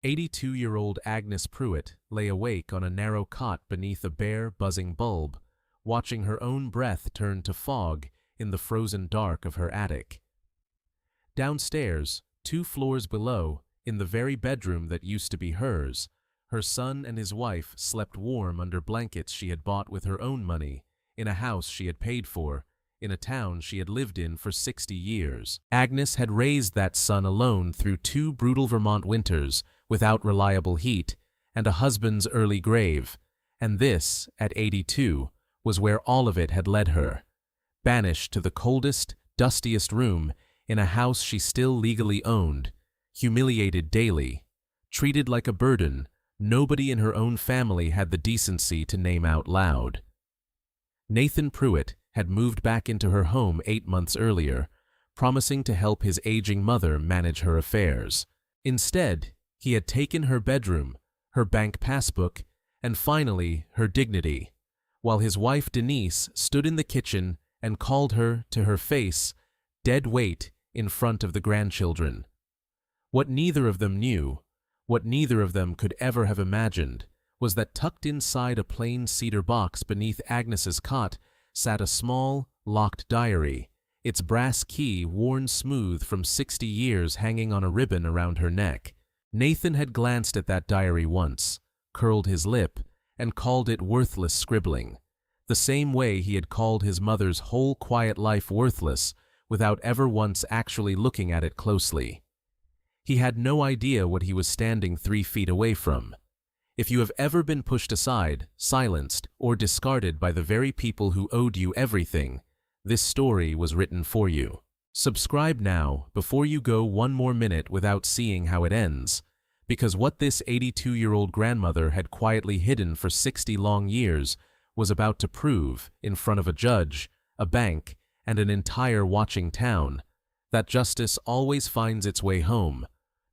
82-year-old Agnes Pruitt lay awake on a narrow cot beneath a bare, buzzing bulb, watching her own breath turn to fog in the frozen dark of her attic. Downstairs, 2 floors below, in the very bedroom that used to be hers, her son and his wife slept warm under blankets she had bought with her own money, in a house she had paid for, in a town she had lived in for 60 years. Agnes had raised that son alone through 2 brutal Vermont winters, without reliable heat, and a husband's early grave, and this, at 82, was where all of it had led her. Banished to the coldest, dustiest room in a house she still legally owned, humiliated daily, treated like a burden nobody in her own family had the decency to name out loud. Nathan Pruitt had moved back into her home 8 months earlier, promising to help his aging mother manage her affairs. Instead, he had taken her bedroom, her bank passbook, and finally her dignity, while his wife Denise stood in the kitchen and called her, to her face, dead weight in front of the grandchildren. What neither of them knew, what neither of them could ever have imagined, was that tucked inside a plain cedar box beneath Agnes's cot sat a small, locked diary, its brass key worn smooth from 60 years hanging on a ribbon around her neck. Nathan had glanced at that diary once, curled his lip, and called it worthless scribbling, the same way he had called his mother's whole quiet life worthless without ever once actually looking at it closely. He had no idea what he was standing 3 feet away from. If you have ever been pushed aside, silenced, or discarded by the very people who owed you everything, this story was written for you. Subscribe now before you go 1 more minute without seeing how it ends, because what this 82-year-old grandmother had quietly hidden for 60 long years was about to prove in front of a judge, a bank, and an entire watching town, that justice always finds its way home,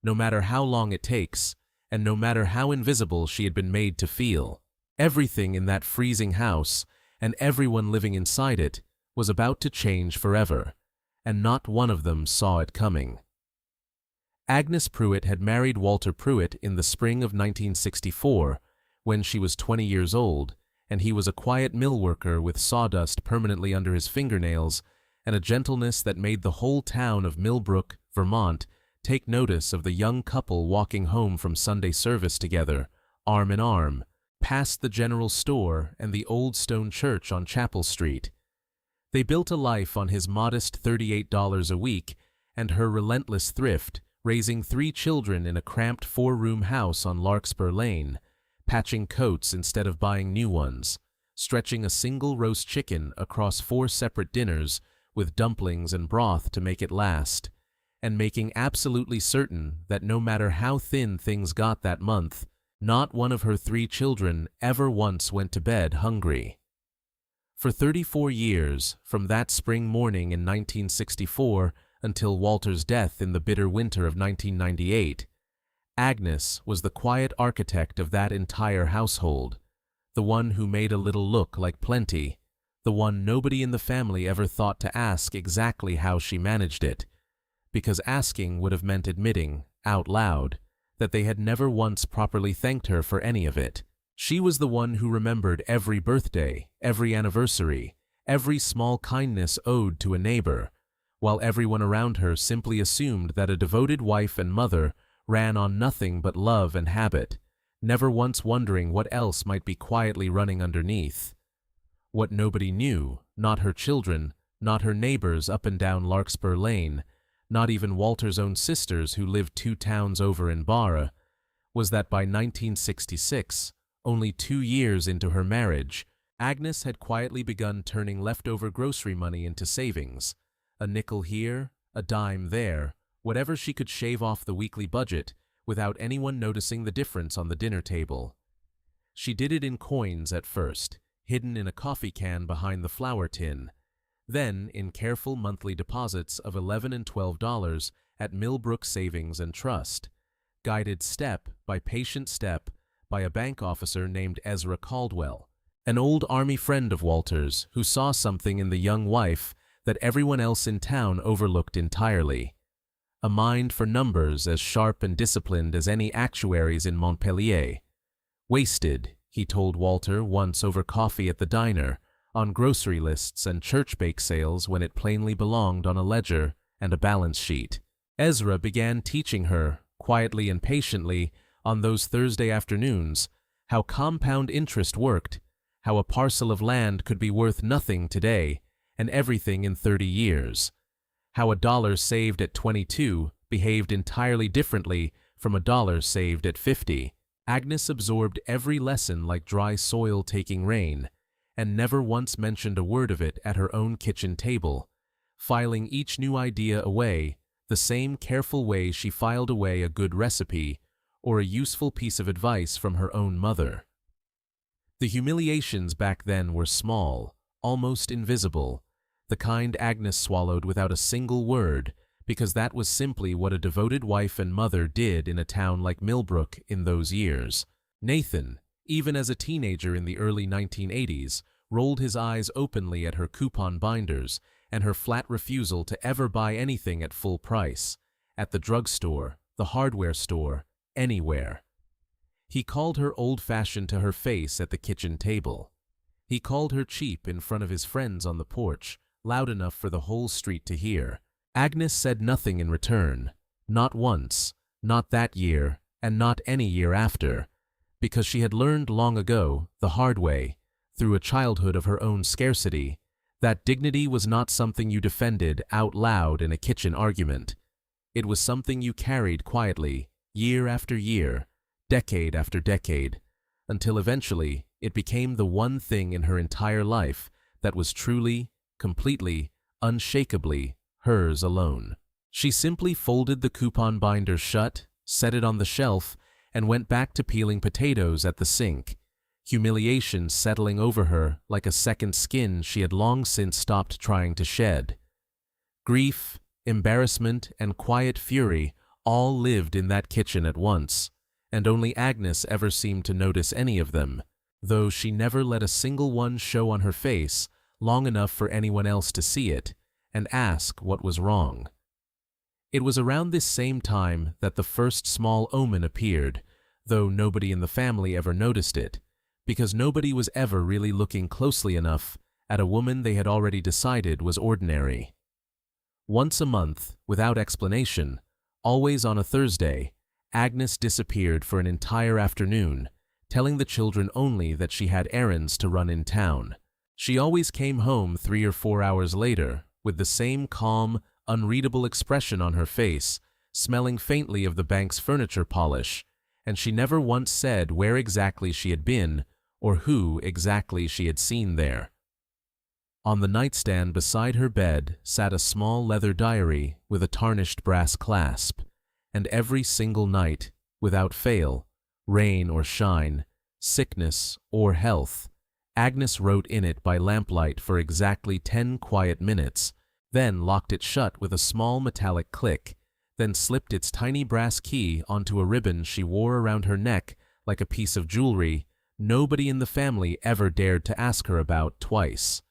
no matter how long it takes, and no matter how invisible she had been made to feel. Everything in that freezing house, and everyone living inside it, was about to change forever, and not one of them saw it coming. Agnes Pruitt had married Walter Pruitt in the spring of 1964, when she was 20 years old, and he was a quiet mill worker with sawdust permanently under his fingernails and a gentleness that made the whole town of Millbrook, Vermont, take notice of the young couple walking home from Sunday service together, arm in arm, past the general store and the old stone church on Chapel Street. They built a life on his modest $38 a week and her relentless thrift, raising 3 children in a cramped 4-room house on Larkspur Lane, patching coats instead of buying new ones, stretching a single roast chicken across 4 separate dinners with dumplings and broth to make it last, and making absolutely certain that no matter how thin things got that month, not one of her 3 children ever once went to bed hungry. For 34 years, from that spring morning in 1964 until Walter's death in the bitter winter of 1998, Agnes was the quiet architect of that entire household, the one who made a little look like plenty, the one nobody in the family ever thought to ask exactly how she managed it, because asking would have meant admitting, out loud, that they had never once properly thanked her for any of it. She was the one who remembered every birthday, every anniversary, every small kindness owed to a neighbor, while everyone around her simply assumed that a devoted wife and mother ran on nothing but love and habit, never once wondering what else might be quietly running underneath. What nobody knew, not her children, not her neighbors up and down Larkspur Lane, not even Walter's own sisters who lived 2 towns over in Barra, was that by 1966, only 2 years into her marriage, Agnes had quietly begun turning leftover grocery money into savings, a nickel here, a dime there, whatever she could shave off the weekly budget without anyone noticing the difference on the dinner table. She did it in coins at first, hidden in a coffee can behind the flour tin, then in careful monthly deposits of $11 and $12 at Millbrook Savings and Trust, guided step by patient step by a bank officer named Ezra Caldwell, an old Army friend of Walter's who saw something in the young wife that everyone else in town overlooked entirely. a mind for numbers as sharp and disciplined as any actuary's in Montpellier. Wasted, he told Walter once over coffee at the diner, on grocery lists and church bake sales when it plainly belonged on a ledger and a balance sheet. Ezra began teaching her, quietly and patiently, on those Thursday afternoons, how compound interest worked, how a parcel of land could be worth nothing today and everything in 30 years, how a dollar saved at 22 behaved entirely differently from a dollar saved at 50. Agnes absorbed every lesson like dry soil taking rain, and never once mentioned a word of it at her own kitchen table, filing each new idea away the same careful way she filed away a good recipe or a useful piece of advice from her own mother. The humiliations back then were small, almost invisible, the kind Agnes swallowed without a single word, because that was simply what a devoted wife and mother did in a town like Millbrook in those years. Nathan, even as a teenager in the early 1980s, rolled his eyes openly at her coupon binders and her flat refusal to ever buy anything at full price, at the drugstore, the hardware store, anywhere. He called her old-fashioned to her face at the kitchen table. He called her cheap in front of his friends on the porch, loud enough for the whole street to hear. Agnes said nothing in return, not once, not that year, and not any year after, because she had learned long ago, the hard way, through a childhood of her own scarcity, that dignity was not something you defended out loud in a kitchen argument. It was something you carried quietly, year after year, decade after decade, until eventually it became the one thing in her entire life that was truly, completely, unshakably hers alone. She simply folded the coupon binder shut, set it on the shelf, and went back to peeling potatoes at the sink, humiliation settling over her like a second skin she had long since stopped trying to shed. Grief, embarrassment, and quiet fury all lived in that kitchen at once, and only Agnes ever seemed to notice any of them, though she never let a single one show on her face long enough for anyone else to see it and ask what was wrong. It was around this same time that the first small omen appeared, though nobody in the family ever noticed it, because nobody was ever really looking closely enough at a woman they had already decided was ordinary. Once a month, without explanation, always on a Thursday, Agnes disappeared for an entire afternoon, telling the children only that she had errands to run in town. She always came home 3 or 4 hours later, with the same calm, unreadable expression on her face, smelling faintly of the bank's furniture polish, and she never once said where exactly she had been or who exactly she had seen there. On the nightstand beside her bed sat a small leather diary with a tarnished brass clasp, and every single night, without fail, rain or shine, sickness or health, Agnes wrote in it by lamplight for exactly 10 quiet minutes, then locked it shut with a small metallic click, then slipped its tiny brass key onto a ribbon she wore around her neck like a piece of jewelry nobody in the family ever dared to ask her about twice.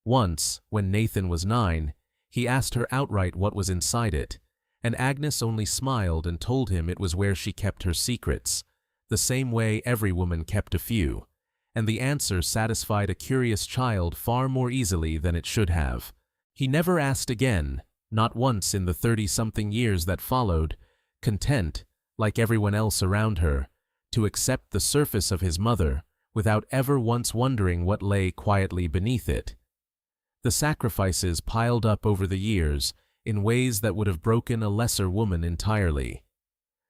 Once, when Nathan was 9, he asked her outright what was inside it, and Agnes only smiled and told him it was where she kept her secrets, the same way every woman kept a few, and the answer satisfied a curious child far more easily than it should have. He never asked again, not once in the 30-something years that followed, content, like everyone else around her, to accept the surface of his mother without ever once wondering what lay quietly beneath it. The sacrifices piled up over the years in ways that would have broken a lesser woman entirely.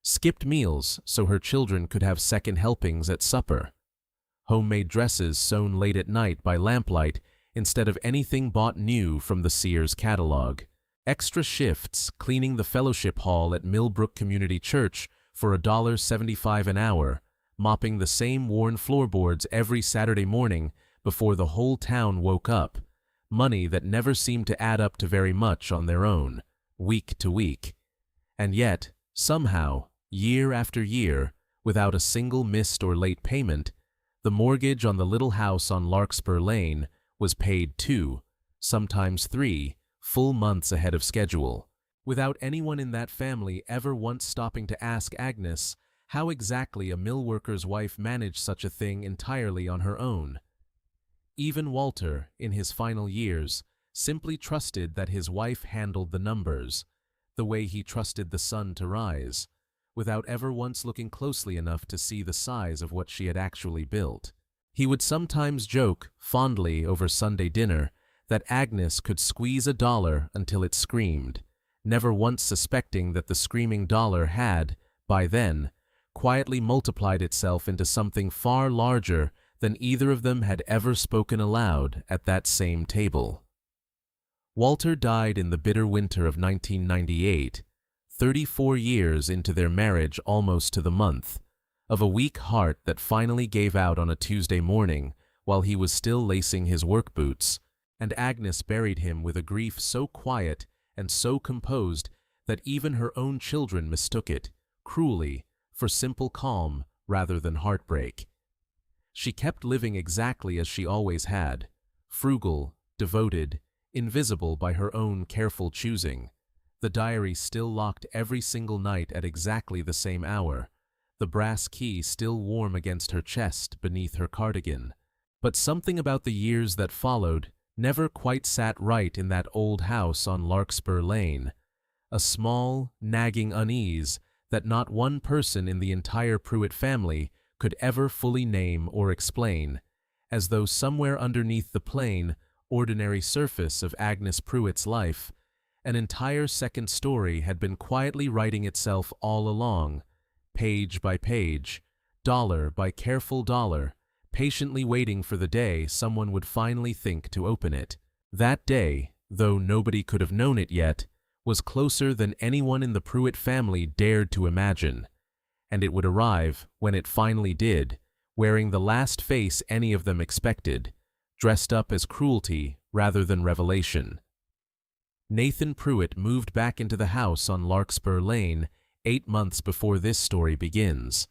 Skipped meals so her children could have second helpings at supper. Homemade dresses sewn late at night by lamplight instead of anything bought new from the Sears catalog. Extra shifts cleaning the fellowship hall at Millbrook Community Church for $1.75 an hour, mopping the same worn floorboards every Saturday morning before the whole town woke up, money that never seemed to add up to very much on their own, week to week. And yet, somehow, year after year, without a single missed or late payment, the mortgage on the little house on Larkspur Lane was paid 2, sometimes 3, full months ahead of schedule, without anyone in that family ever once stopping to ask Agnes how exactly a mill worker's wife managed such a thing entirely on her own. Even Walter, in his final years, simply trusted that his wife handled the numbers, the way he trusted the sun to rise, without ever once looking closely enough to see the size of what she had actually built. He would sometimes joke, fondly over Sunday dinner, that Agnes could squeeze a dollar until it screamed, never once suspecting that the screaming dollar had, by then, quietly multiplied itself into something far larger than either of them had ever spoken aloud at that same table. Walter died in the bitter winter of 1998, 34 years into their marriage almost to the month, of a weak heart that finally gave out on a Tuesday morning while he was still lacing his work boots, and Agnes buried him with a grief so quiet and so composed that even her own children mistook it, cruelly, for simple calm rather than heartbreak. She kept living exactly as she always had, frugal, devoted, invisible by her own careful choosing. The diary still locked every single night at exactly the same hour, the brass key still warm against her chest beneath her cardigan. But something about the years that followed never quite sat right in that old house on Larkspur Lane, a small, nagging unease that not one person in the entire Pruitt family could ever fully name or explain, as though somewhere underneath the plain, ordinary surface of Agnes Pruitt's life, an entire second story had been quietly writing itself all along, page by page, dollar by careful dollar, patiently waiting for the day someone would finally think to open it. That day, though nobody could have known it yet, was closer than anyone in the Pruitt family dared to imagine, and it would arrive when it finally did, wearing the last face any of them expected, dressed up as cruelty rather than revelation. Nathan Pruitt moved back into the house on Larkspur Lane 8 months before this story begins,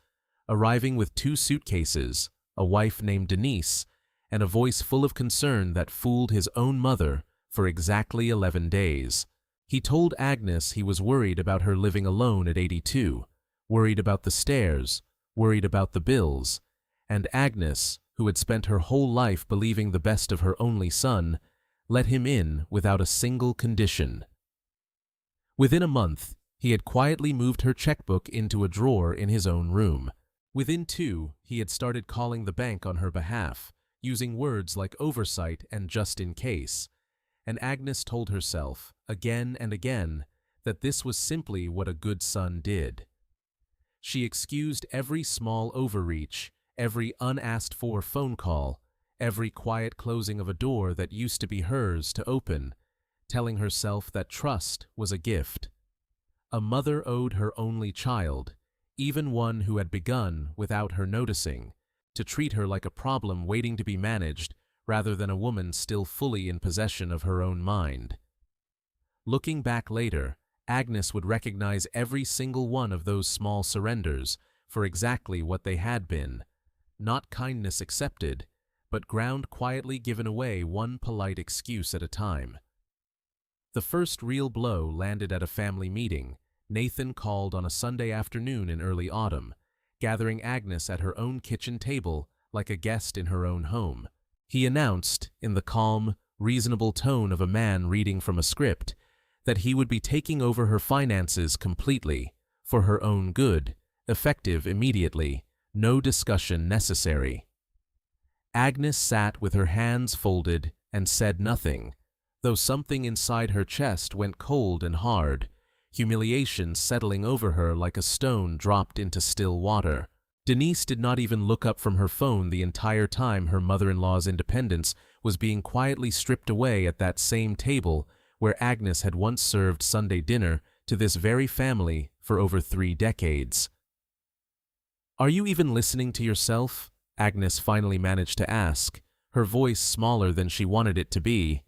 arriving with 2 suitcases, a wife named Denise, and a voice full of concern that fooled his own mother for exactly 11 days. He told Agnes he was worried about her living alone at 82, worried about the stairs, worried about the bills, and Agnes, who had spent her whole life believing the best of her only son, let him in without a single condition. Within a month, he had quietly moved her checkbook into a drawer in his own room. Within 2, he had started calling the bank on her behalf, using words like oversight and just in case, and Agnes told herself, again and again, that this was simply what a good son did. She excused every small overreach, every unasked-for phone call, every quiet closing of a door that used to be hers to open, telling herself that trust was a gift. A mother owed her only child, even one who had begun, without her noticing, to treat her like a problem waiting to be managed rather than a woman still fully in possession of her own mind. Looking back later, Agnes would recognize every single one of those small surrenders for exactly what they had been, not kindness accepted, but ground quietly given away one polite excuse at a time. The first real blow landed at a family meeting. Nathan called on a Sunday afternoon in early autumn, gathering Agnes at her own kitchen table like a guest in her own home. He announced, in the calm, reasonable tone of a man reading from a script, that he would be taking over her finances completely, for her own good, effective immediately, no discussion necessary. Agnes sat with her hands folded and said nothing, though something inside her chest went cold and hard, humiliation settling over her like a stone dropped into still water. Denise did not even look up from her phone the entire time her mother-in-law's independence was being quietly stripped away at that same table where Agnes had once served Sunday dinner to this very family for over 3 decades. "Are you even listening to yourself?" Agnes finally managed to ask, her voice smaller than she wanted it to be,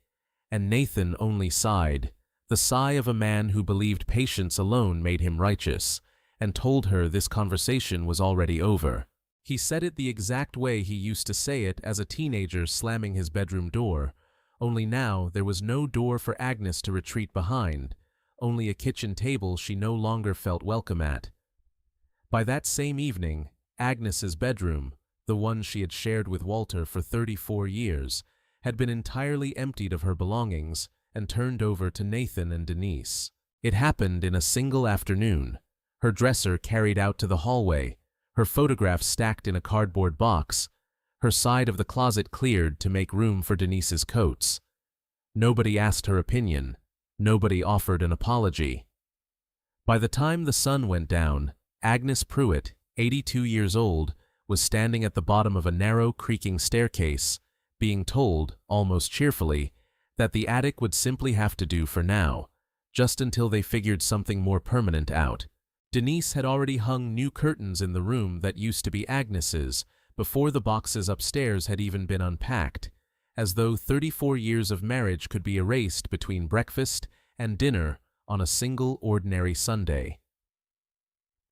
and Nathan only sighed, the sigh of a man who believed patience alone made him righteous, and told her this conversation was already over. He said it the exact way he used to say it as a teenager slamming his bedroom door, only now there was no door for Agnes to retreat behind, only a kitchen table she no longer felt welcome at. By that same evening, Agnes's bedroom, the one she had shared with Walter for 34 years, had been entirely emptied of her belongings and turned over to Nathan and Denise. It happened in a single afternoon. Her dresser carried out to the hallway, her photographs stacked in a cardboard box, her side of the closet cleared to make room for Denise's coats. Nobody asked her opinion. Nobody offered an apology. By the time the sun went down, Agnes Pruitt, 82 years old, was standing at the bottom of a narrow, creaking staircase, being told, almost cheerfully, that the attic would simply have to do for now, just until they figured something more permanent out. Denise had already hung new curtains in the room that used to be Agnes's, before the boxes upstairs had even been unpacked, as though 34 years of marriage could be erased between breakfast and dinner on a single ordinary Sunday.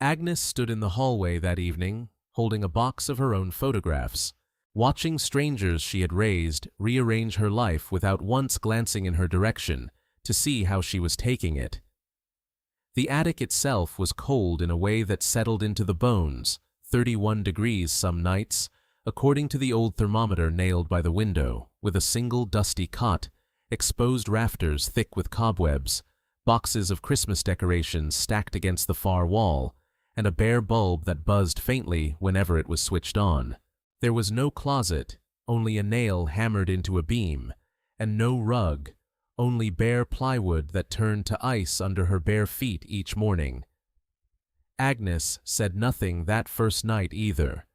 Agnes stood in the hallway that evening, holding a box of her own photographs, watching strangers she had raised rearrange her life without once glancing in her direction to see how she was taking it. The attic itself was cold in a way that settled into the bones, 31 degrees some nights, according to the old thermometer nailed by the window, with a single dusty cot, exposed rafters thick with cobwebs, boxes of Christmas decorations stacked against the far wall, and a bare bulb that buzzed faintly whenever it was switched on. There was no closet, only a nail hammered into a beam, and no rug, only bare plywood that turned to ice under her bare feet each morning. Agnes said nothing that first night either.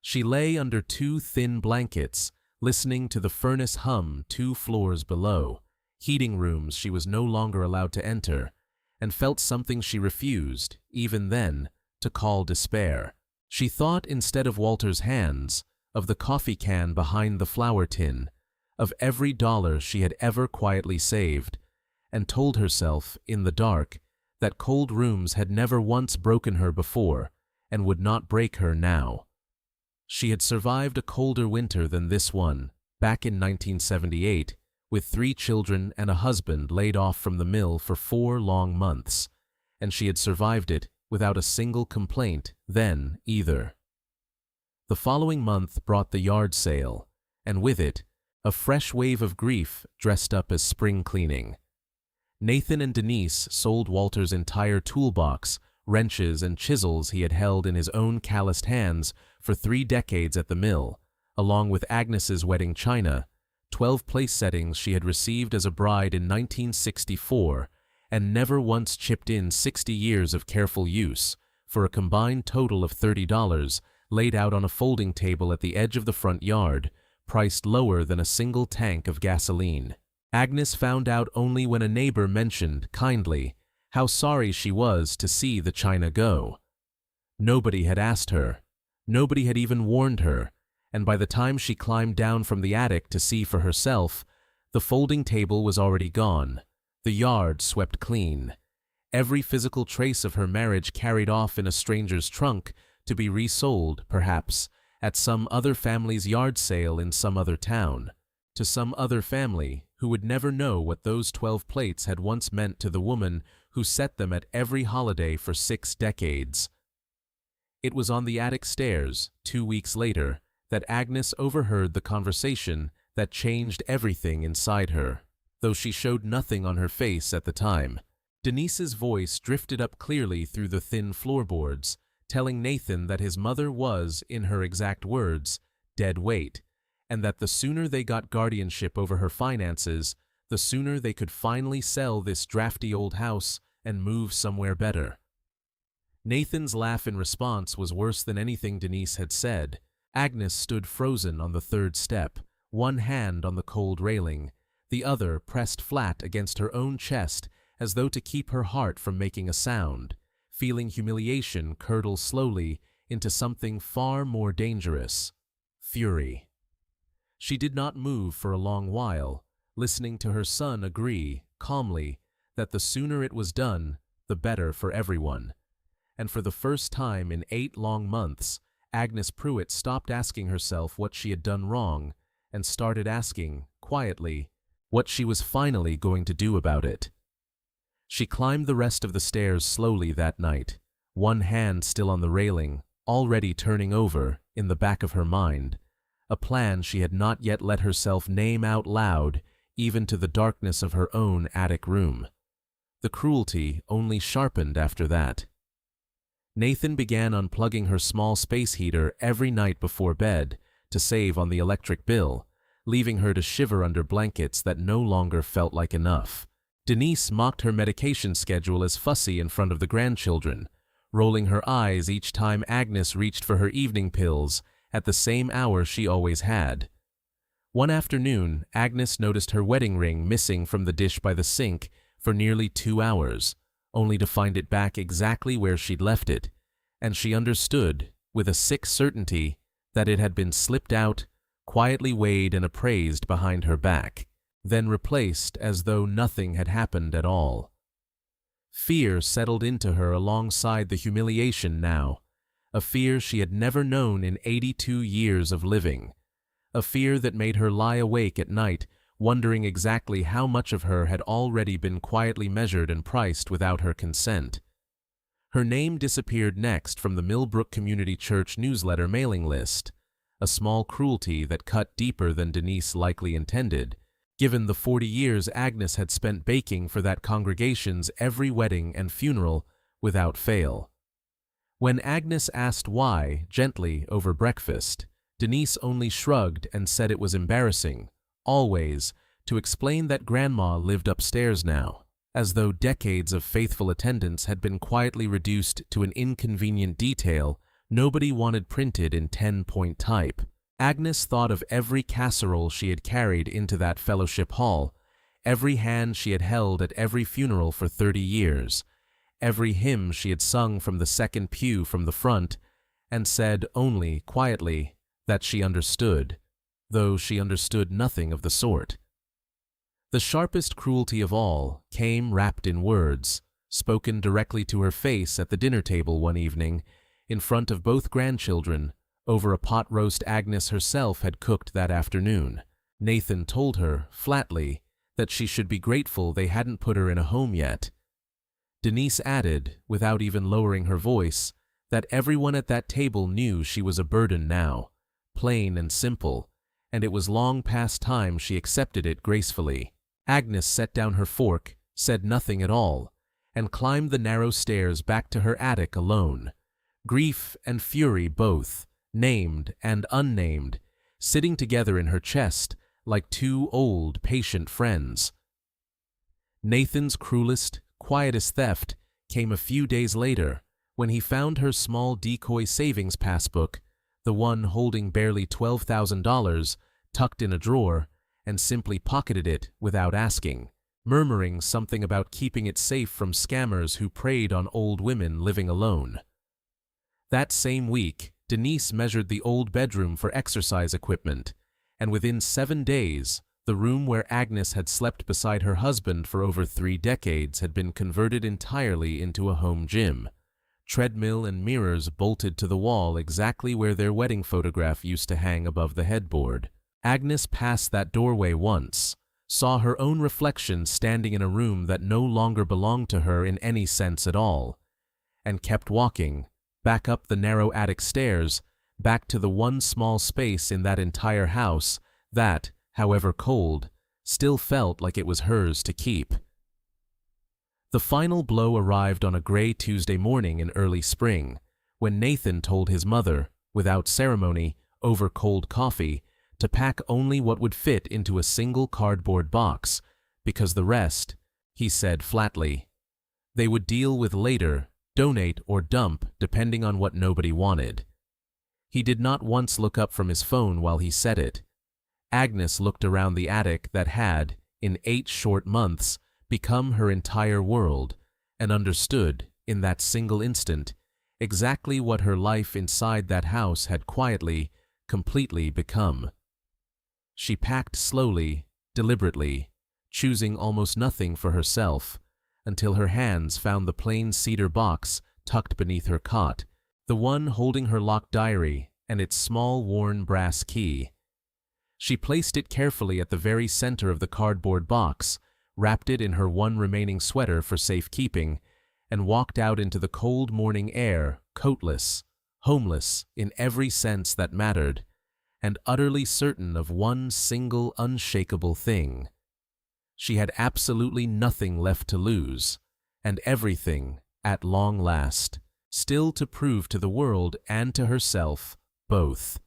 She lay under 2 thin blankets, listening to the furnace hum 2 floors below, heating rooms she was no longer allowed to enter, and felt something she refused, even then, to call despair. She thought, instead of Walter's hands, of the coffee can behind the flour tin, of every dollar she had ever quietly saved, and told herself, in the dark, that cold rooms had never once broken her before, and would not break her now. She had survived a colder winter than this one, back in 1978, with 3 children and a husband laid off from the mill for 4 long months, and she had survived it without a single complaint then either. The following month brought the yard sale, and with it, a fresh wave of grief dressed up as spring cleaning. Nathan and Denise sold Walter's entire toolbox, wrenches and chisels he had held in his own calloused hands for 3 decades at the mill, along with Agnes's wedding china, 12 place settings she had received as a bride in 1964, and never once chipped in 60 years of careful use, for a combined total of $30 laid out on a folding table at the edge of the front yard, priced lower than a single tank of gasoline. Agnes found out only when a neighbor mentioned, kindly, how sorry she was to see the china go. Nobody had asked her. Nobody had even warned her, and by the time she climbed down from the attic to see for herself, the folding table was already gone, the yard swept clean, every physical trace of her marriage carried off in a stranger's trunk to be resold, perhaps, at some other family's yard sale in some other town, to some other family who would never know what those 12 plates had once meant to the woman who set them at every holiday for 6 decades. It was on the attic stairs, 2 weeks later, that Agnes overheard the conversation that changed everything inside her, though she showed nothing on her face at the time. Denise's voice drifted up clearly through the thin floorboards, telling Nathan that his mother was, in her exact words, dead weight, and that the sooner they got guardianship over her finances, the sooner they could finally sell this drafty old house and move somewhere better. Nathan's laugh in response was worse than anything Denise had said. Agnes stood frozen on the 3rd step, one hand on the cold railing, the other pressed flat against her own chest as though to keep her heart from making a sound, feeling humiliation curdle slowly into something far more dangerous: fury. She did not move for a long while, listening to her son agree, calmly, that the sooner it was done, the better for everyone. And for the first time in 8 long months, Agnes Pruitt stopped asking herself what she had done wrong and started asking, quietly, what she was finally going to do about it. She climbed the rest of the stairs slowly that night, one hand still on the railing, already turning over, in the back of her mind, a plan she had not yet let herself name out loud, even to the darkness of her own attic room. The cruelty only sharpened after that. Nathan began unplugging her small space heater every night before bed to save on the electric bill, leaving her to shiver under blankets that no longer felt like enough. Denise mocked her medication schedule as fussy in front of the grandchildren, rolling her eyes each time Agnes reached for her evening pills at the same hour she always had. One afternoon, Agnes noticed her wedding ring missing from the dish by the sink for nearly 2 hours, only to find it back exactly where she'd left it, and she understood, with a sick certainty, that it had been slipped out, quietly weighed and appraised behind her back, then replaced as though nothing had happened at all. Fear settled into her alongside the humiliation now, a fear she had never known in 82 years of living, a fear that made her lie awake at night, wondering exactly how much of her had already been quietly measured and priced without her consent. Her name disappeared next from the Millbrook Community Church newsletter mailing list, a small cruelty that cut deeper than Denise likely intended, given the 40 years Agnes had spent baking for that congregation's every wedding and funeral without fail. When Agnes asked why, gently, over breakfast, Denise only shrugged and said it was embarrassing, always, to explain that Grandma lived upstairs now, as though decades of faithful attendance had been quietly reduced to an inconvenient detail nobody wanted printed in 10-point type. Agnes thought of every casserole she had carried into that fellowship hall, every hand she had held at every funeral for 30 years, every hymn she had sung from the second pew from the front, and said only, quietly, that she understood, though she understood nothing of the sort. The sharpest cruelty of all came wrapped in words, spoken directly to her face at the dinner table one evening, in front of both grandchildren, over a pot roast Agnes herself had cooked that afternoon. Nathan told her, flatly, that she should be grateful they hadn't put her in a home yet. Denise added, without even lowering her voice, that everyone at that table knew she was a burden now, plain and simple, and it was long past time she accepted it gracefully. Agnes set down her fork, said nothing at all, and climbed the narrow stairs back to her attic alone. Grief and fury both, named and unnamed, sitting together in her chest like two old, patient friends. Nathan's cruelest, quietest theft came a few days later, when he found her small decoy savings passbook, the one holding barely $12,000, tucked in a drawer, and simply pocketed it without asking, murmuring something about keeping it safe from scammers who preyed on old women living alone. That same week, Denise measured the old bedroom for exercise equipment, and within 7 days, the room where Agnes had slept beside her husband for over 3 decades had been converted entirely into a home gym. Treadmill and mirrors bolted to the wall exactly where their wedding photograph used to hang above the headboard. Agnes passed that doorway once, saw her own reflection standing in a room that no longer belonged to her in any sense at all, and kept walking, back up the narrow attic stairs, back to the one small space in that entire house that, however cold, still felt like it was hers to keep. The final blow arrived on a gray Tuesday morning in early spring, when Nathan told his mother, without ceremony, over cold coffee, to pack only what would fit into a single cardboard box, because the rest, he said flatly, they would deal with later, donate or dump depending on what nobody wanted. He did not once look up from his phone while he said it. Agnes looked around the attic that had, in 8 short months, become her entire world, and understood, in that single instant, exactly what her life inside that house had quietly, completely become. She packed slowly, deliberately, choosing almost nothing for herself, until her hands found the plain cedar box tucked beneath her cot, the one holding her locked diary and its small worn brass key. She placed it carefully at the very center of the cardboard box, wrapped it in her one remaining sweater for safekeeping, and walked out into the cold morning air, coatless, homeless in every sense that mattered, and utterly certain of one single unshakable thing. She had absolutely nothing left to lose, and everything, at long last, still to prove to the world and to herself, both.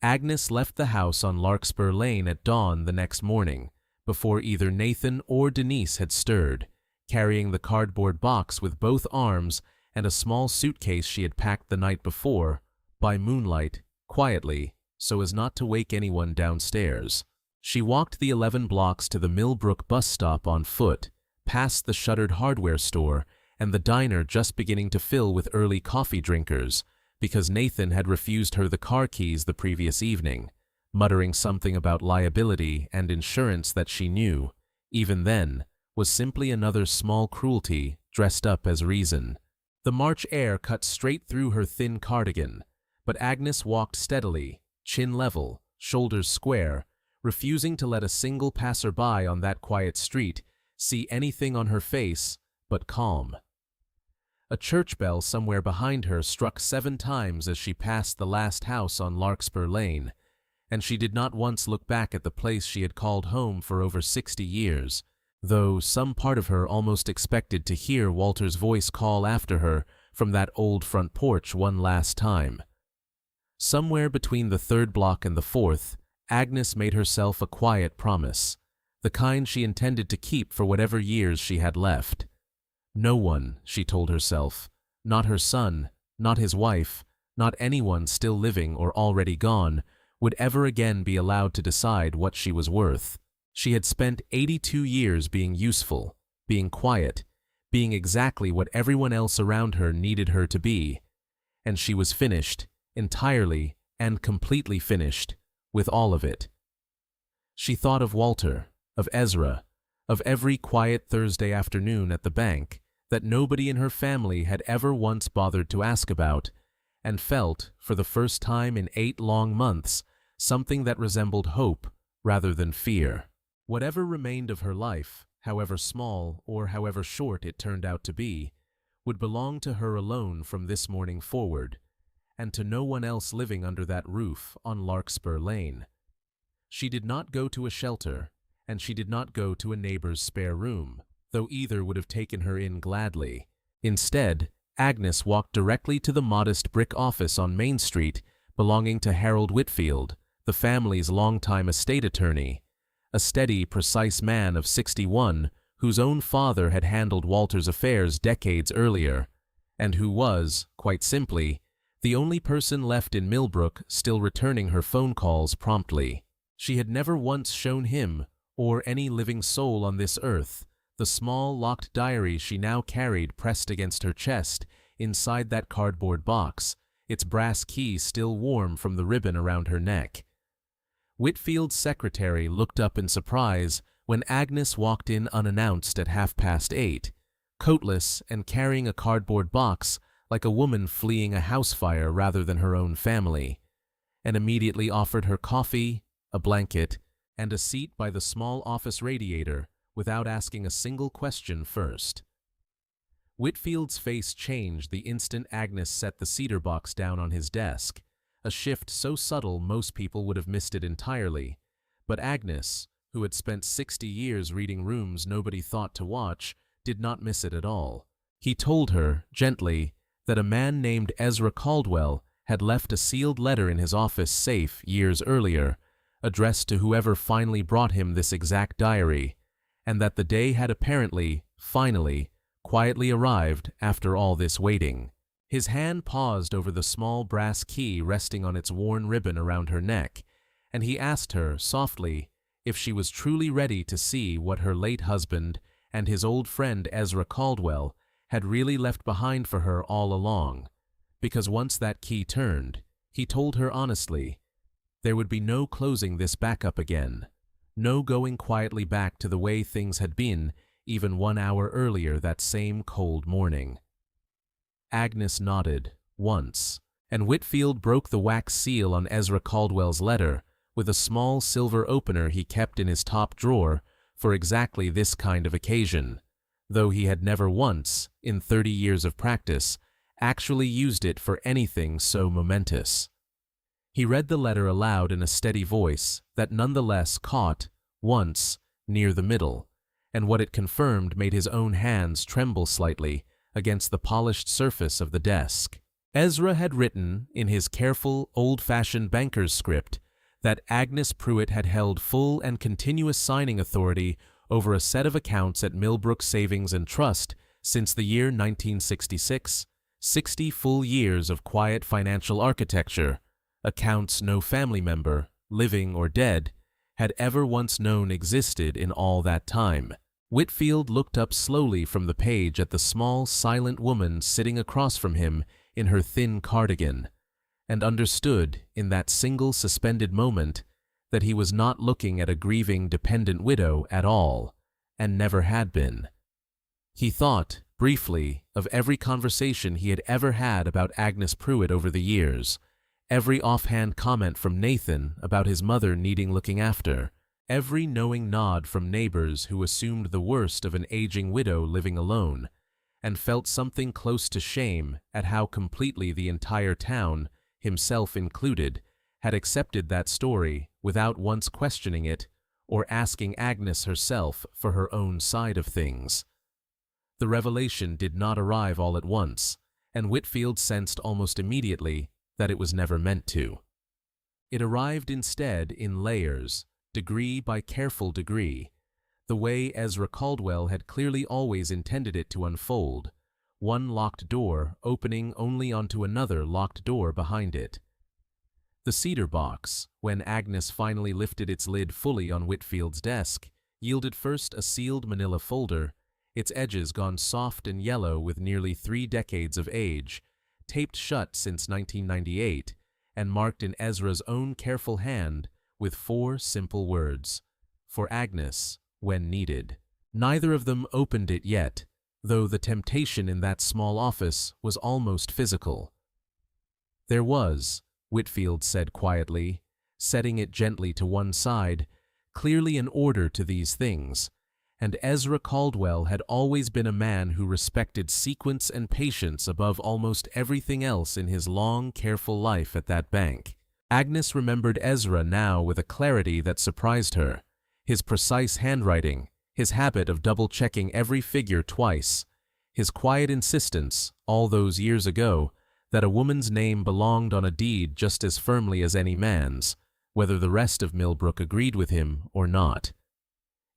Agnes left the house on Larkspur Lane at dawn the next morning, before either Nathan or Denise had stirred, carrying the cardboard box with both arms and a small suitcase she had packed the night before, by moonlight, quietly, so as not to wake anyone downstairs. She walked the 11 blocks to the Millbrook bus stop on foot, past the shuttered hardware store and the diner just beginning to fill with early coffee drinkers, because Nathan had refused her the car keys the previous evening, muttering something about liability and insurance that she knew, even then, was simply another small cruelty dressed up as reason. The March air cut straight through her thin cardigan, but Agnes walked steadily, chin level, shoulders square, refusing to let a single passerby on that quiet street see anything on her face but calm. A church bell somewhere behind her struck 7 times as she passed the last house on Larkspur Lane, and she did not once look back at the place she had called home for over 60 years, though some part of her almost expected to hear Walter's voice call after her from that old front porch one last time. Somewhere between the 3rd block and the 4th, Agnes made herself a quiet promise, the kind she intended to keep for whatever years she had left. No one, she told herself, not her son, not his wife, not anyone still living or already gone, would ever again be allowed to decide what she was worth. She had spent 82 years being useful, being quiet, being exactly what everyone else around her needed her to be, and she was finished, entirely and completely finished, with all of it. She thought of Walter, of Ezra, of every quiet Thursday afternoon at the bank that nobody in her family had ever once bothered to ask about, and felt, for the first time in 8 long months, something that resembled hope rather than fear. Whatever remained of her life, however small or however short it turned out to be, would belong to her alone from this morning forward, and to no one else living under that roof on Larkspur Lane. She did not go to a shelter, and she did not go to a neighbor's spare room, though either would have taken her in gladly. Instead, Agnes walked directly to the modest brick office on Main Street belonging to Harold Whitfield, the family's longtime estate attorney, a steady, precise man of 61 whose own father had handled Walter's affairs decades earlier, and who was, quite simply, the only person left in Millbrook still returning her phone calls promptly. She had never once shown him, or any living soul on this earth, the small locked diary she now carried pressed against her chest inside that cardboard box, its brass key still warm from the ribbon around her neck. Whitfield's secretary looked up in surprise when Agnes walked in unannounced at 8:30, coatless and carrying a cardboard box like a woman fleeing a house fire rather than her own family, and immediately offered her coffee, a blanket, and a seat by the small office radiator without asking a single question first. Whitfield's face changed the instant Agnes set the cedar box down on his desk, a shift so subtle most people would have missed it entirely, but Agnes, who had spent 60 years reading rooms nobody thought to watch, did not miss it at all. He told her, gently, that a man named Ezra Caldwell had left a sealed letter in his office safe years earlier, addressed to whoever finally brought him this exact diary, and that the day had apparently, finally, quietly arrived after all this waiting. His hand paused over the small brass key resting on its worn ribbon around her neck, and he asked her, softly, if she was truly ready to see what her late husband and his old friend Ezra Caldwell had really left behind for her all along, because once that key turned, he told her honestly, there would be no closing this back up again, no going quietly back to the way things had been even 1 hour earlier that same cold morning. Agnes nodded, once, and Whitfield broke the wax seal on Ezra Caldwell's letter with a small silver opener he kept in his top drawer for exactly this kind of occasion, though he had never once, in 30 years of practice, actually used it for anything so momentous. He read the letter aloud in a steady voice that nonetheless caught, once, near the middle, and what it confirmed made his own hands tremble slightly against the polished surface of the desk. Ezra had written, in his careful, old-fashioned banker's script, that Agnes Pruitt had held full and continuous signing authority over a set of accounts at Millbrook Savings and Trust since the year 1966, 60 full years of quiet financial architecture, accounts no family member, living or dead, had ever once known existed in all that time. Whitfield looked up slowly from the page at the small, silent woman sitting across from him in her thin cardigan, and understood, in that single suspended moment, that he was not looking at a grieving dependent widow at all, and never had been. He thought, briefly, of every conversation he had ever had about Agnes Pruitt over the years, every offhand comment from Nathan about his mother needing looking after, every knowing nod from neighbors who assumed the worst of an aging widow living alone, and felt something close to shame at how completely the entire town, himself included, had accepted that story without once questioning it or asking Agnes herself for her own side of things. The revelation did not arrive all at once, and Whitfield sensed almost immediately that it was never meant to. It arrived instead in layers, degree by careful degree, the way Ezra Caldwell had clearly always intended it to unfold, one locked door opening only onto another locked door behind it. The cedar box, when Agnes finally lifted its lid fully on Whitfield's desk, yielded first a sealed manila folder, its edges gone soft and yellow with nearly 3 decades of age, taped shut since 1998, and marked in Ezra's own careful hand with 4 simple words: "For Agnes, when needed." Neither of them opened it yet, though the temptation in that small office was almost physical. There was, Whitfield said quietly, setting it gently to one side, clearly an order to these things, and Ezra Caldwell had always been a man who respected sequence and patience above almost everything else in his long, careful life at that bank. Agnes remembered Ezra now with a clarity that surprised her, his precise handwriting, his habit of double-checking every figure twice, his quiet insistence, all those years ago, that a woman's name belonged on a deed just as firmly as any man's, whether the rest of Millbrook agreed with him or not.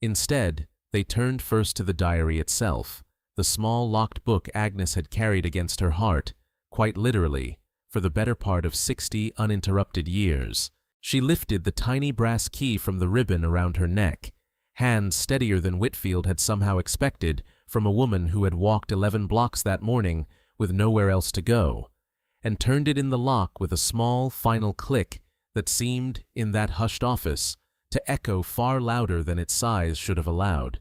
Instead, they turned first to the diary itself, the small locked book Agnes had carried against her heart, quite literally, for the better part of 60 uninterrupted years. She lifted the tiny brass key from the ribbon around her neck, hands steadier than Whitfield had somehow expected from a woman who had walked 11 blocks that morning with nowhere else to go, and turned it in the lock with a small, final click that seemed, in that hushed office, to echo far louder than its size should have allowed.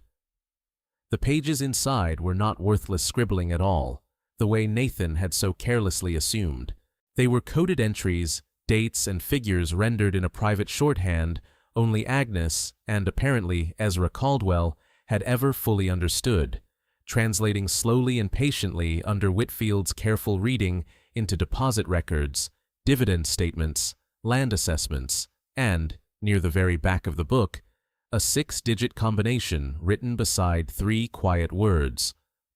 The pages inside were not worthless scribbling at all, the way Nathan had so carelessly assumed. They were coded entries, dates and figures rendered in a private shorthand only Agnes, and apparently Ezra Caldwell, had ever fully understood, translating slowly and patiently under Whitfield's careful reading into deposit records, dividend statements, land assessments, and, near the very back of the book, a 6-digit combination written beside 3 quiet words: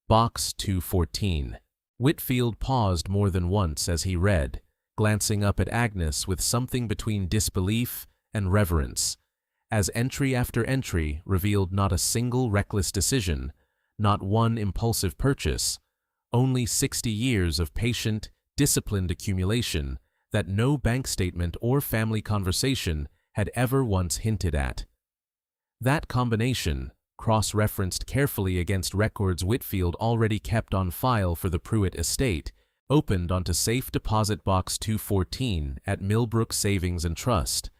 Box 214. Whitfield paused more than once as he read, glancing up at Agnes with something between disbelief and reverence, as entry after entry revealed not a single reckless decision, not one impulsive purchase, only 60 years of patient, disciplined accumulation that no bank statement or family conversation had ever once hinted at. That combination, cross-referenced carefully against records Whitfield already kept on file for the Pruitt estate, opened onto Safe Deposit Box 214 at Millbrook Savings and Trust,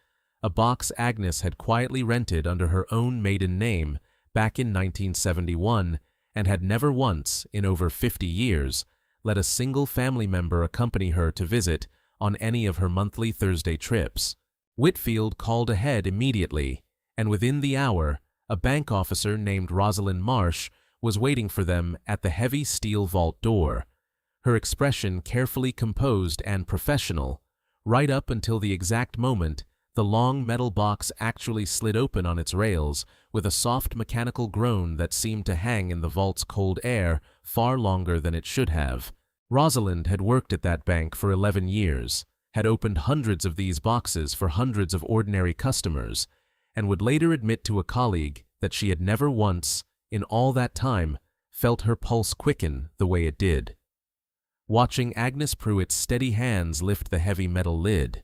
a box Agnes had quietly rented under her own maiden name back in 1971 and had never once, in over 50 years, let a single family member accompany her to visit on any of her monthly Thursday trips. Whitfield called ahead immediately, and within the hour, a bank officer named Rosalind Marsh was waiting for them at the heavy steel vault door, her expression carefully composed and professional, right up until the exact moment the long metal box actually slid open on its rails with a soft mechanical groan that seemed to hang in the vault's cold air far longer than it should have. Rosalind had worked at that bank for 11 years, had opened hundreds of these boxes for hundreds of ordinary customers, and would later admit to a colleague that she had never once, in all that time, felt her pulse quicken the way it did. Watching Agnes Pruitt's steady hands lift the heavy metal lid.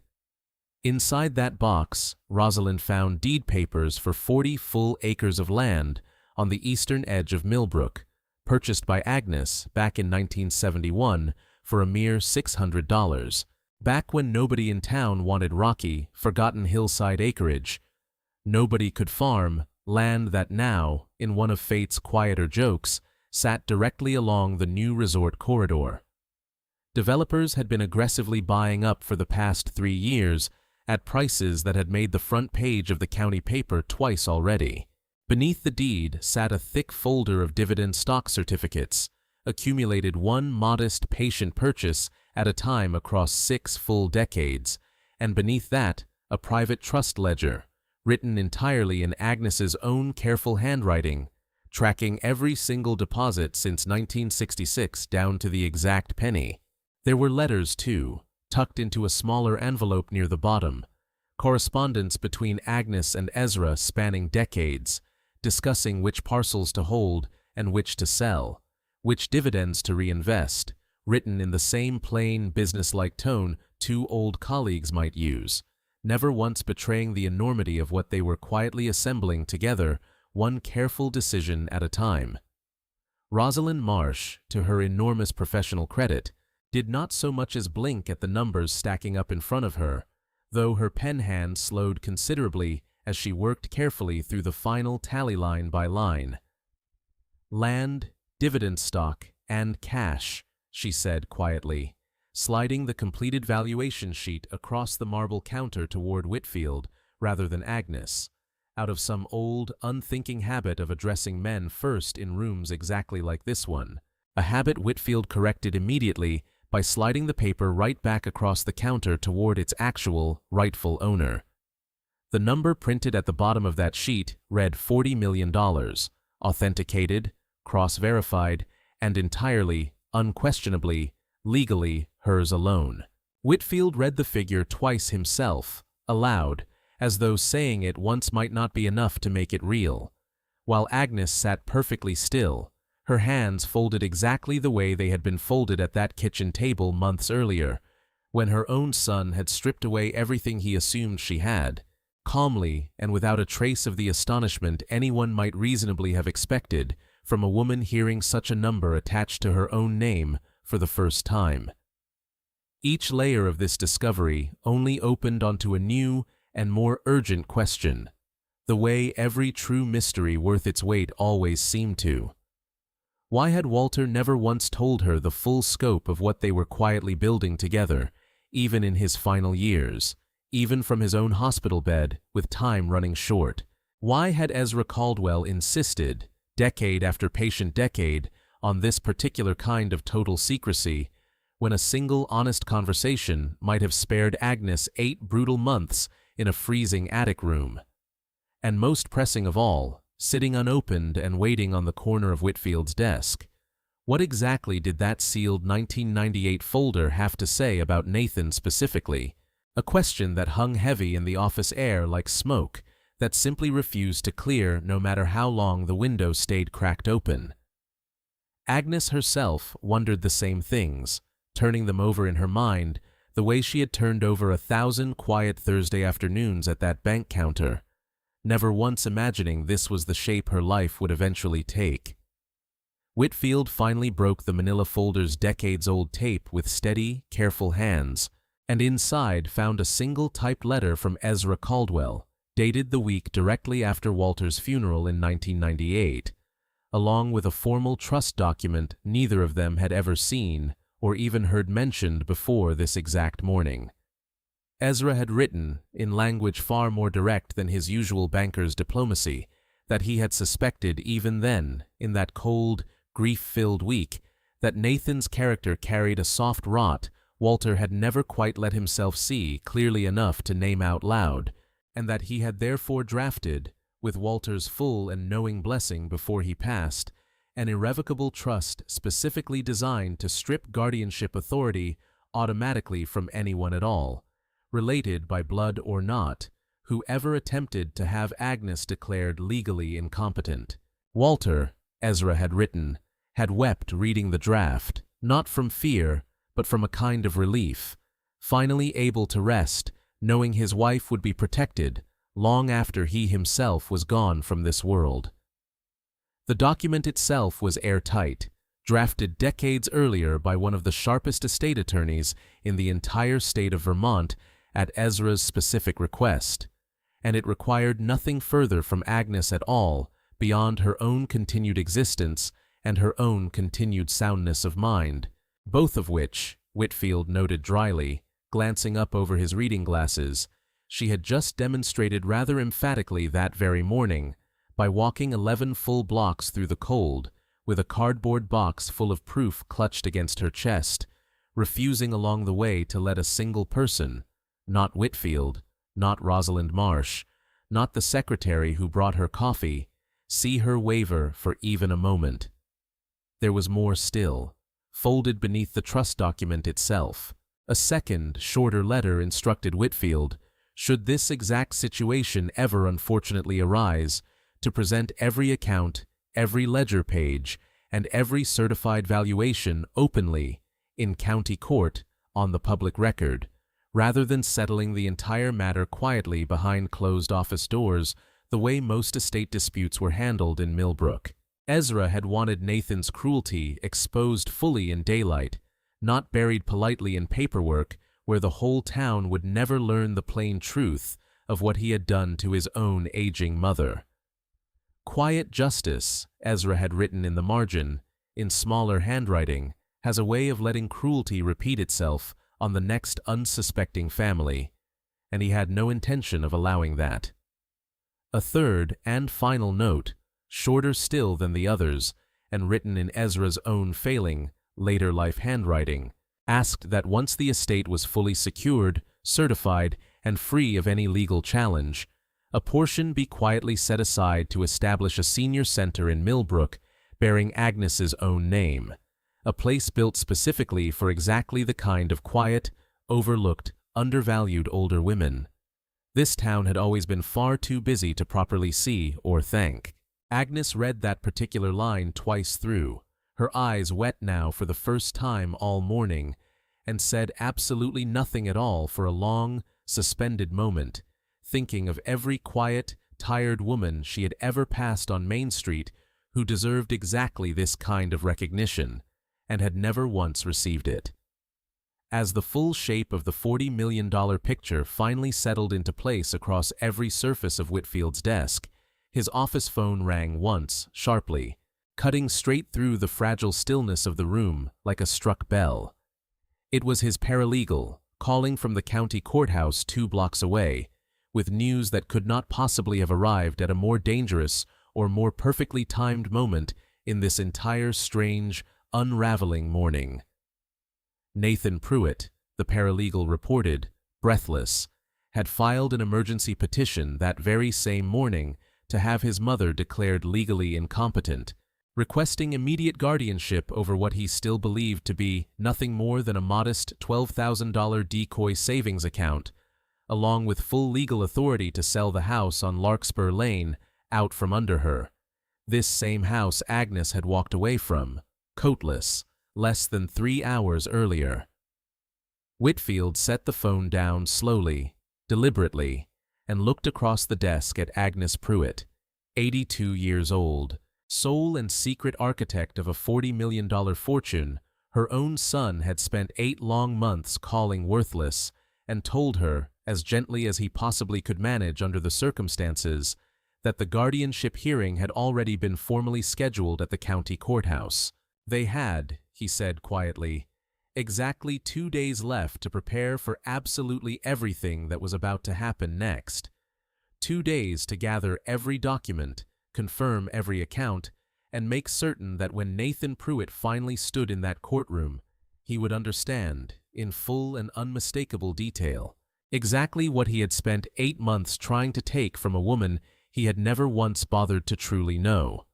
Inside that box, Rosalind found deed papers for 40 full acres of land on the eastern edge of Millbrook, purchased by Agnes back in 1971 for a mere $600. Back when nobody in town wanted rocky, forgotten hillside acreage, nobody could farm land that now, in one of fate's quieter jokes, sat directly along the new resort corridor. Developers had been aggressively buying up for the past 3 years at prices that had made the front page of the county paper twice already. Beneath the deed sat a thick folder of dividend stock certificates, accumulated one modest patient purchase at a time across 6 full decades, and beneath that a private trust ledger, written entirely in Agnes's own careful handwriting, tracking every single deposit since 1966 down to the exact penny. There were letters, too, tucked into a smaller envelope near the bottom, correspondence between Agnes and Ezra spanning decades, discussing which parcels to hold and which to sell, which dividends to reinvest, written in the same plain, businesslike tone 2 old colleagues might use, never once betraying the enormity of what they were quietly assembling together, one careful decision at a time. Rosalind Marsh, to her enormous professional credit, did not so much as blink at the numbers stacking up in front of her, though her pen hand slowed considerably as she worked carefully through the final tally line by line. "Land, dividend stock, and cash," she said quietly, sliding the completed valuation sheet across the marble counter toward Whitfield rather than Agnes, out of some old, unthinking habit of addressing men first in rooms exactly like this one, a habit Whitfield corrected immediately by sliding the paper right back across the counter toward its actual, rightful owner. The number printed at the bottom of that sheet read $40 million, authenticated, cross-verified, and entirely, unquestionably, legally hers alone. Whitfield read the figure twice himself, aloud, as though saying it once might not be enough to make it real, while Agnes sat perfectly still, her hands folded exactly the way they had been folded at that kitchen table months earlier, when her own son had stripped away everything he assumed she had, calmly and without a trace of the astonishment anyone might reasonably have expected from a woman hearing such a number attached to her own name for the first time. Each layer of this discovery only opened onto a new and more urgent question, the way every true mystery worth its weight always seemed to. Why had Walter never once told her the full scope of what they were quietly building together, even in his final years, even from his own hospital bed, with time running short? Why had Ezra Caldwell insisted, decade after patient decade, on this particular kind of total secrecy, when a single honest conversation might have spared Agnes 8 brutal months in a freezing attic room? And most pressing of all, sitting unopened and waiting on the corner of Whitfield's desk, what exactly did that sealed 1998 folder have to say about Nathan specifically? A question that hung heavy in the office air like smoke that simply refused to clear no matter how long the window stayed cracked open. Agnes herself wondered the same things, turning them over in her mind the way she had turned over 1,000 quiet Thursday afternoons at that bank counter, never once imagining this was the shape her life would eventually take. Whitfield finally broke the manila folder's decades-old tape with steady, careful hands, and inside found a single typed letter from Ezra Caldwell, dated the week directly after Walter's funeral in 1998, along with a formal trust document neither of them had ever seen or even heard mentioned before this exact morning. Ezra had written, in language far more direct than his usual banker's diplomacy, that he had suspected even then, in that cold, grief-filled week, that Nathan's character carried a soft rot Walter had never quite let himself see clearly enough to name out loud, and that he had therefore drafted, with Walter's full and knowing blessing before he passed, an irrevocable trust specifically designed to strip guardianship authority automatically from anyone at all, related by blood or not, who ever attempted to have Agnes declared legally incompetent. Walter, Ezra had written, had wept reading the draft, not from fear, but from a kind of relief, finally able to rest, knowing his wife would be protected long after he himself was gone from this world. The document itself was airtight, drafted decades earlier by one of the sharpest estate attorneys in the entire state of Vermont at Ezra's specific request, and it required nothing further from Agnes at all beyond her own continued existence and her own continued soundness of mind, both of which, Whitfield noted dryly, glancing up over his reading glasses, she had just demonstrated rather emphatically that very morning by walking 11 full blocks through the cold, with a cardboard box full of proof clutched against her chest, refusing along the way to let a single person, not Whitfield, not Rosalind Marsh, not the secretary who brought her coffee, see her waver for even a moment. There was more still, folded beneath the trust document itself. A second, shorter letter instructed Whitfield, should this exact situation ever unfortunately arise, to present every account, every ledger page, and every certified valuation openly, in county court, on the public record, rather than settling the entire matter quietly behind closed office doors the way most estate disputes were handled in Millbrook. Ezra had wanted Nathan's cruelty exposed fully in daylight, not buried politely in paperwork where the whole town would never learn the plain truth of what he had done to his own aging mother. Quiet justice, Ezra had written in the margin, in smaller handwriting, has a way of letting cruelty repeat itself on the next unsuspecting family, and he had no intention of allowing that. A third and final note, shorter still than the others, and written in Ezra's own failing, later life handwriting, asked that once the estate was fully secured, certified, and free of any legal challenge, a portion be quietly set aside to establish a senior center in Millbrook bearing Agnes's own name, a place built specifically for exactly the kind of quiet, overlooked, undervalued older women this town had always been far too busy to properly see or thank. Agnes read that particular line twice through, her eyes wet now for the first time all morning, and said absolutely nothing at all for a long, suspended moment, thinking of every quiet, tired woman she had ever passed on Main Street who deserved exactly this kind of recognition, and had never once received it. As the full shape of the $40 million picture finally settled into place across every surface of Whitfield's desk, his office phone rang once, sharply, cutting straight through the fragile stillness of the room like a struck bell. It was his paralegal, calling from the county courthouse 2 blocks away, with news that could not possibly have arrived at a more dangerous or more perfectly timed moment in this entire strange, unraveling morning. Nathan Pruitt, the paralegal reported, breathless, had filed an emergency petition that very same morning to have his mother declared legally incompetent, requesting immediate guardianship over what he still believed to be nothing more than a modest $12,000 decoy savings account, along with full legal authority to sell the house on Larkspur Lane out from under her. This same house Agnes had walked away from, coatless, less than 3 hours earlier. Whitfield set the phone down slowly, deliberately, and looked across the desk at Agnes Pruitt, 82 years old, sole and secret architect of a $40 million fortune her own son had spent 8 long months calling worthless, and told her, as gently as he possibly could manage under the circumstances, that the guardianship hearing had already been formally scheduled at the county courthouse. They had, he said quietly, exactly 2 days left to prepare for absolutely everything that was about to happen next. 2 days to gather every document, confirm every account, and make certain that when Nathan Pruitt finally stood in that courtroom, he would understand, in full and unmistakable detail, exactly what he had spent 8 months trying to take from a woman he had never once bothered to truly know.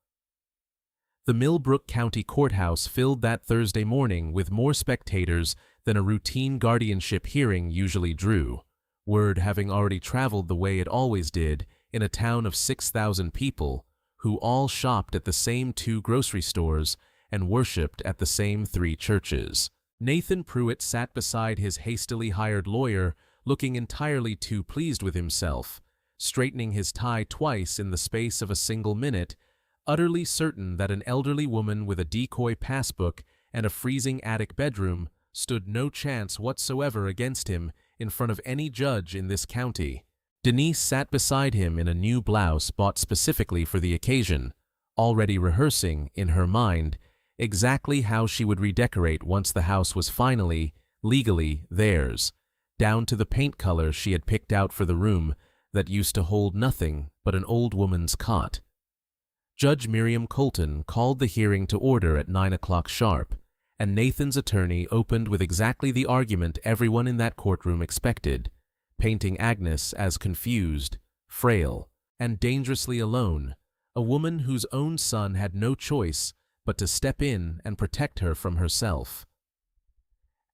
The Millbrook County Courthouse filled that Thursday morning with more spectators than a routine guardianship hearing usually drew, word having already traveled the way it always did in a town of 6,000 people who all shopped at the same 2 grocery stores and worshipped at the same 3 churches. Nathan Pruitt sat beside his hastily hired lawyer, looking entirely too pleased with himself, straightening his tie twice in the space of a single minute, utterly certain that an elderly woman with a decoy passbook and a freezing attic bedroom stood no chance whatsoever against him in front of any judge in this county. Denise sat beside him in a new blouse bought specifically for the occasion, already rehearsing, in her mind, exactly how she would redecorate once the house was finally, legally, theirs, down to the paint color she had picked out for the room that used to hold nothing but an old woman's cot. Judge Miriam Colton called the hearing to order at 9 o'clock sharp, and Nathan's attorney opened with exactly the argument everyone in that courtroom expected, painting Agnes as confused, frail, and dangerously alone, a woman whose own son had no choice but to step in and protect her from herself.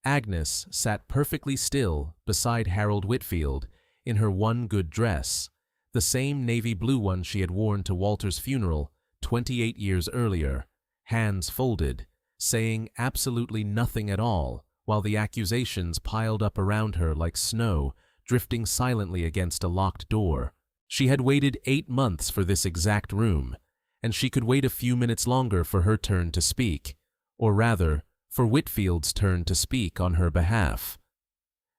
Agnes sat perfectly still beside Harold Whitfield in her one good dress, the same navy blue one she had worn to Walter's funeral 28 years earlier, hands folded, saying absolutely nothing at all, while the accusations piled up around her like snow, drifting silently against a locked door. She had waited 8 months for this exact room, and she could wait a few minutes longer for her turn to speak, or rather, for Whitfield's turn to speak on her behalf.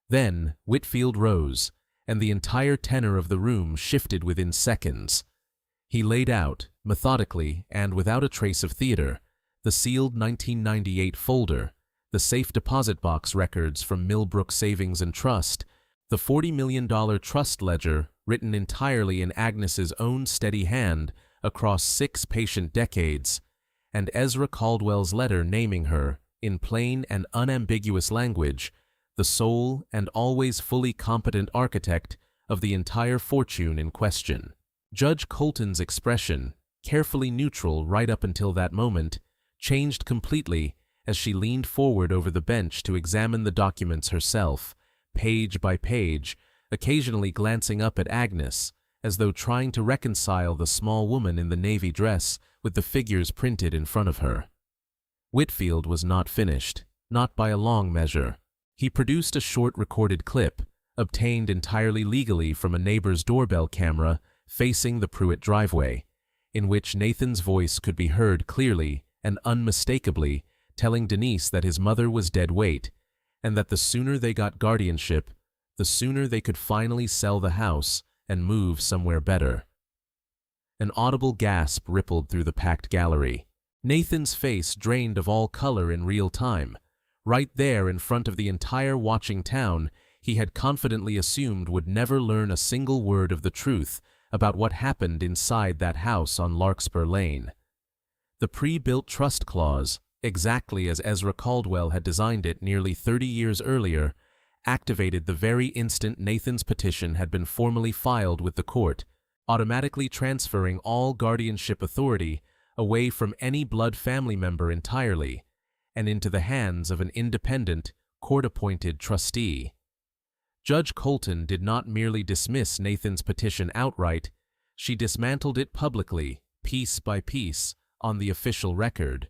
Then Whitfield rose, and the entire tenor of the room shifted within seconds. He laid out, methodically and without a trace of theater, the sealed 1998 folder, the safe deposit box records from Millbrook Savings and Trust, the $40 million trust ledger written entirely in Agnes's own steady hand across 6 patient decades, and Ezra Caldwell's letter naming her, in plain and unambiguous language, the sole and always fully competent architect of the entire fortune in question. Judge Colton's expression, carefully neutral right up until that moment, changed completely as she leaned forward over the bench to examine the documents herself, page by page, occasionally glancing up at Agnes, as though trying to reconcile the small woman in the navy dress with the figures printed in front of her. Whitfield was not finished, not by a long measure. He produced a short recorded clip, obtained entirely legally from a neighbor's doorbell camera facing the Pruitt driveway, in which Nathan's voice could be heard clearly and unmistakably telling Denise that his mother was dead weight, and that the sooner they got guardianship, the sooner they could finally sell the house and move somewhere better. An audible gasp rippled through the packed gallery. Nathan's face drained of all color in real time. Right there in front of the entire watching town, he had confidently assumed would never learn a single word of the truth about what happened inside that house on Larkspur Lane. The pre-built trust clause, exactly as Ezra Caldwell had designed it nearly 30 years earlier, activated the very instant Nathan's petition had been formally filed with the court, automatically transferring all guardianship authority away from any blood family member entirely, and into the hands of an independent, court-appointed trustee. Judge Colton did not merely dismiss Nathan's petition outright, she dismantled it publicly, piece by piece, on the official record,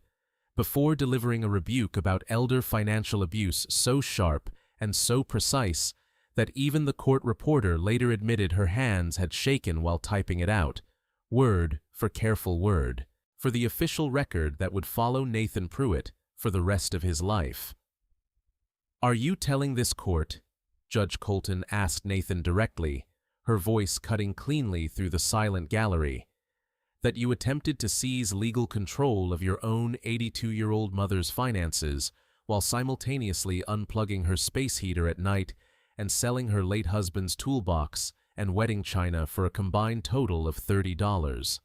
before delivering a rebuke about elder financial abuse so sharp and so precise that even the court reporter later admitted her hands had shaken while typing it out, word for careful word, for the official record that would follow Nathan Pruitt for the rest of his life. "Are you telling this court," Judge Colton asked Nathan directly, her voice cutting cleanly through the silent gallery, "that you attempted to seize legal control of your own 82-year-old mother's finances while simultaneously unplugging her space heater at night and selling her late husband's toolbox and wedding china for a combined total of $30?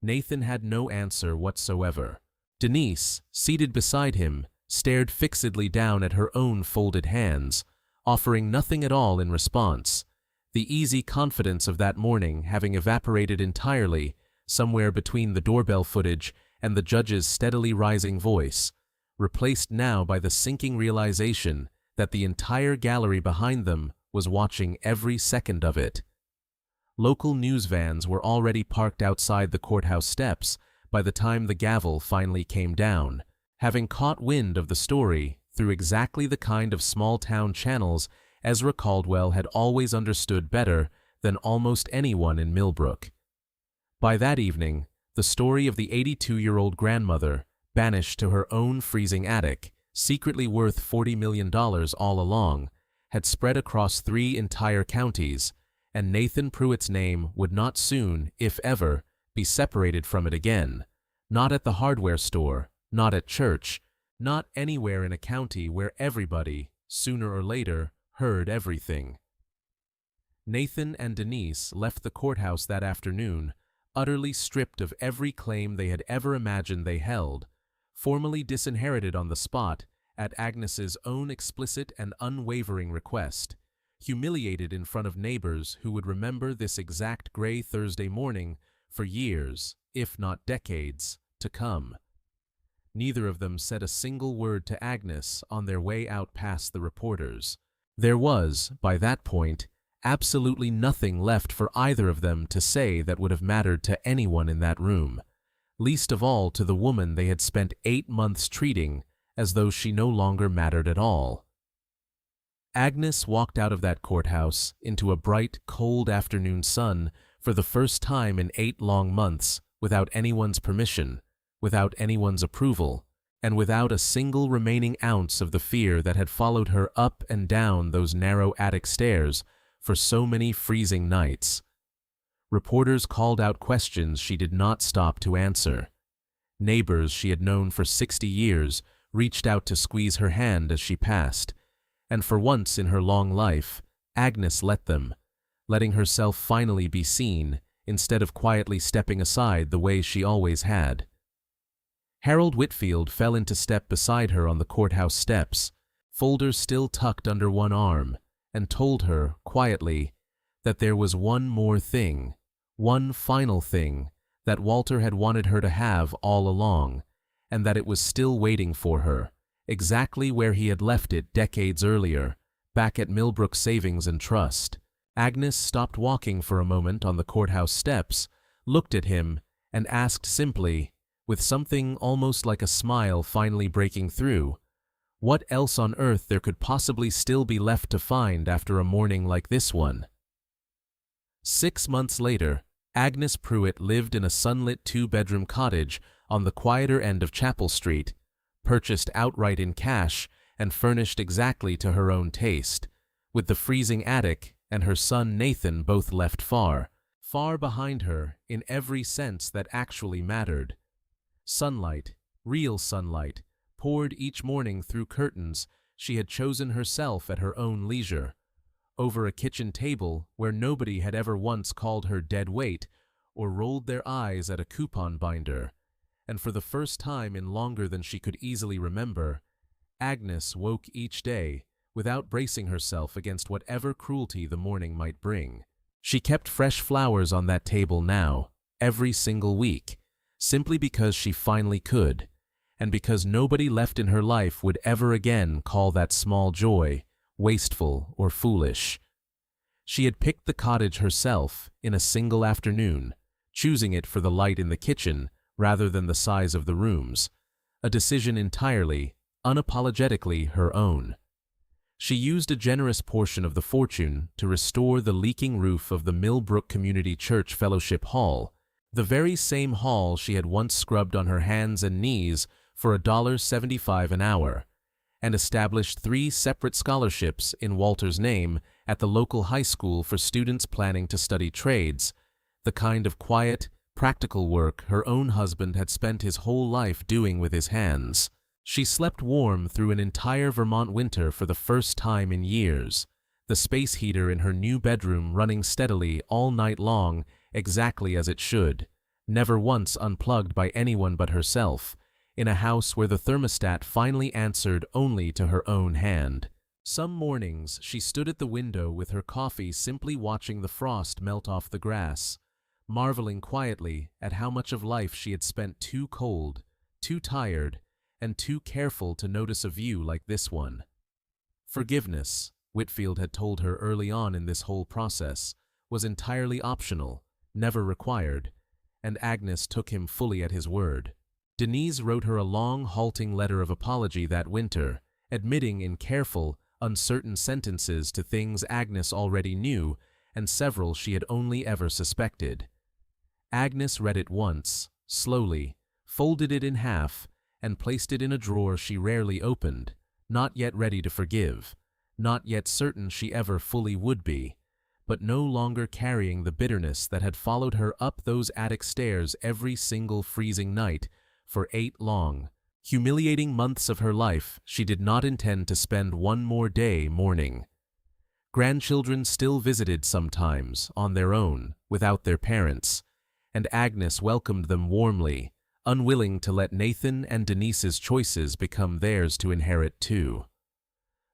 Nathan had no answer whatsoever. Denise, seated beside him, stared fixedly down at her own folded hands, offering nothing at all in response, the easy confidence of that morning having evaporated entirely somewhere between the doorbell footage and the judge's steadily rising voice, replaced now by the sinking realization that the entire gallery behind them was watching every second of it. Local news vans were already parked outside the courthouse steps by the time the gavel finally came down, having caught wind of the story through exactly the kind of small-town channels Ezra Caldwell had always understood better than almost anyone in Millbrook. By that evening, the story of the 82-year-old grandmother, banished to her own freezing attic, secretly worth $40 million all along, had spread across 3 entire counties, and Nathan Pruitt's name would not soon, if ever, be separated from it again, not at the hardware store, not at church, not anywhere in a county where everybody, sooner or later, heard everything. Nathan and Denise left the courthouse that afternoon, utterly stripped of every claim they had ever imagined they held, formally disinherited on the spot at Agnes's own explicit and unwavering request, humiliated in front of neighbors who would remember this exact gray Thursday morning for years, if not decades, to come. Neither of them said a single word to Agnes on their way out past the reporters. There was, by that point, absolutely nothing left for either of them to say that would have mattered to anyone in that room, least of all to the woman they had spent 8 months treating as though she no longer mattered at all. Agnes walked out of that courthouse into a bright, cold afternoon sun for the first time in 8 long months without anyone's permission, without anyone's approval, and without a single remaining ounce of the fear that had followed her up and down those narrow attic stairs for so many freezing nights. Reporters called out questions she did not stop to answer. Neighbors she had known for 60 years reached out to squeeze her hand as she passed, and for once in her long life, Agnes let them, letting herself finally be seen instead of quietly stepping aside the way she always had. Harold Whitfield fell into step beside her on the courthouse steps, folders still tucked under one arm, and told her, quietly, that there was one more thing, one final thing, that Walter had wanted her to have all along, and that it was still waiting for her, exactly where he had left it decades earlier, back at Millbrook Savings and Trust. Agnes stopped walking for a moment on the courthouse steps, looked at him, and asked simply, with something almost like a smile finally breaking through, what else on earth there could possibly still be left to find after a morning like this one. 6 months later, Agnes Pruitt lived in a sunlit 2-bedroom cottage on the quieter end of Chapel Street, purchased outright in cash and furnished exactly to her own taste, with the freezing attic and her son Nathan both left far, far behind her in every sense that actually mattered. Sunlight, real sunlight, poured each morning through curtains she had chosen herself at her own leisure, over a kitchen table where nobody had ever once called her dead weight or rolled their eyes at a coupon binder, and for the first time in longer than she could easily remember, Agnes woke each day without bracing herself against whatever cruelty the morning might bring. She kept fresh flowers on that table now, every single week, simply because she finally could, and because nobody left in her life would ever again call that small joy wasteful or foolish. She had picked the cottage herself in a single afternoon, choosing it for the light in the kitchen rather than the size of the rooms, a decision entirely, unapologetically her own. She used a generous portion of the fortune to restore the leaking roof of the Millbrook Community Church Fellowship Hall, the very same hall she had once scrubbed on her hands and knees for $1.75 an hour, and established 3 separate scholarships in Walter's name at the local high school for students planning to study trades, the kind of quiet, practical work her own husband had spent his whole life doing with his hands. She slept warm through an entire Vermont winter for the first time in years, the space heater in her new bedroom running steadily all night long exactly as it should, never once unplugged by anyone but herself, in a house where the thermostat finally answered only to her own hand. Some mornings she stood at the window with her coffee, simply watching the frost melt off the grass, marveling quietly at how much of life she had spent too cold, too tired, and too careful to notice a view like this one. Forgiveness, Whitfield had told her early on in this whole process, was entirely optional, never required, and Agnes took him fully at his word. Denise wrote her a long, halting letter of apology that winter, admitting in careful, uncertain sentences to things Agnes already knew and several she had only ever suspected. Agnes read it once, slowly, folded it in half, and placed it in a drawer she rarely opened, not yet ready to forgive, not yet certain she ever fully would be, but no longer carrying the bitterness that had followed her up those attic stairs every single freezing night for 8 long, humiliating months of her life she did not intend to spend one more day mourning. Grandchildren still visited sometimes, on their own, without their parents, and Agnes welcomed them warmly, unwilling to let Nathan and Denise's choices become theirs to inherit too.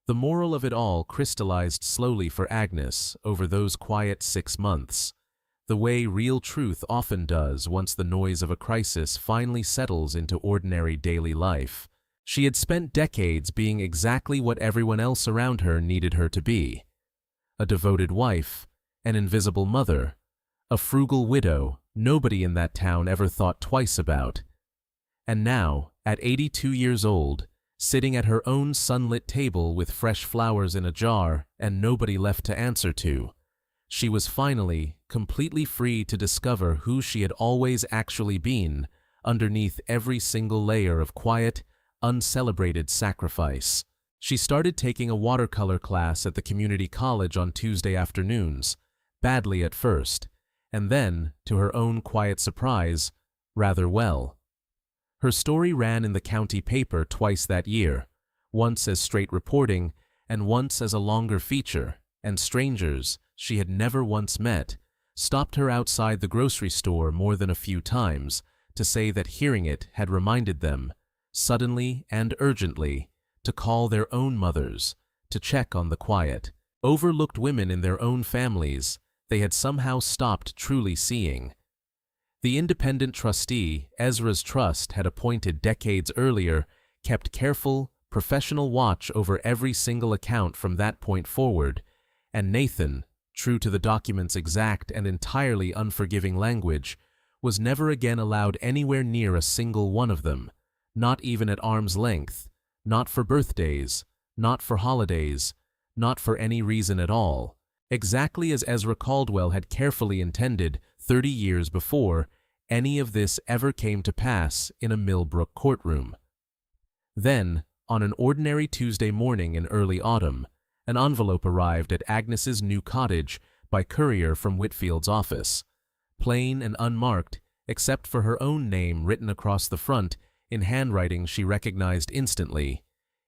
The moral of it all crystallized slowly for Agnes over those quiet 6 months, the way real truth often does once the noise of a crisis finally settles into ordinary daily life. She had spent decades being exactly what everyone else around her needed her to be: a devoted wife, an invisible mother, a frugal widow nobody in that town ever thought twice about. And now, at 82 years old, sitting at her own sunlit table with fresh flowers in a jar and nobody left to answer to, she was finally completely free to discover who she had always actually been underneath every single layer of quiet, uncelebrated sacrifice. She started taking a watercolor class at the community college on Tuesday afternoons, badly at first, and then, to her own quiet surprise, rather well. Her story ran in the county paper twice that year, once as straight reporting and once as a longer feature, and strangers she had never once met stopped her outside the grocery store more than a few times to say that hearing it had reminded them, suddenly and urgently, to call their own mothers, to check on the quiet, overlooked women in their own families they had somehow stopped truly seeing. The independent trustee Ezra's Trust had appointed decades earlier kept careful, professional watch over every single account from that point forward, and Nathan, true to the document's exact and entirely unforgiving language, was never again allowed anywhere near a single one of them, not even at arm's length, not for birthdays, not for holidays, not for any reason at all, exactly as Ezra Caldwell had carefully intended 30 years before any of this ever came to pass in a Millbrook courtroom. Then, on an ordinary Tuesday morning in early autumn, an envelope arrived at Agnes's new cottage by courier from Whitfield's office, plain and unmarked except for her own name written across the front in handwriting she recognized instantly,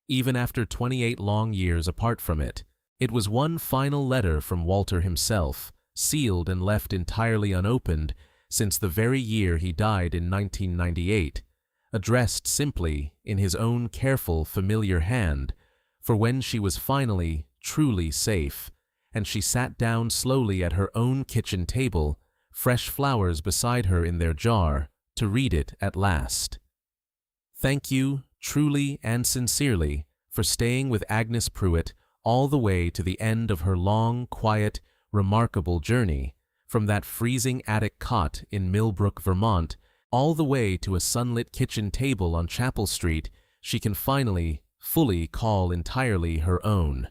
even after 28 long years apart from it. It was one final letter from Walter himself, sealed and left entirely unopened since the very year he died in 1998, addressed simply in his own careful, familiar hand, for when she was finally, truly safe, and she sat down slowly at her own kitchen table, fresh flowers beside her in their jar, to read it at last. Thank you, truly and sincerely, for staying with Agnes Pruitt all the way to the end of her long, quiet, remarkable journey, from that freezing attic cot in Millbrook, Vermont, all the way to a sunlit kitchen table on Chapel Street she can finally, fully call entirely her own.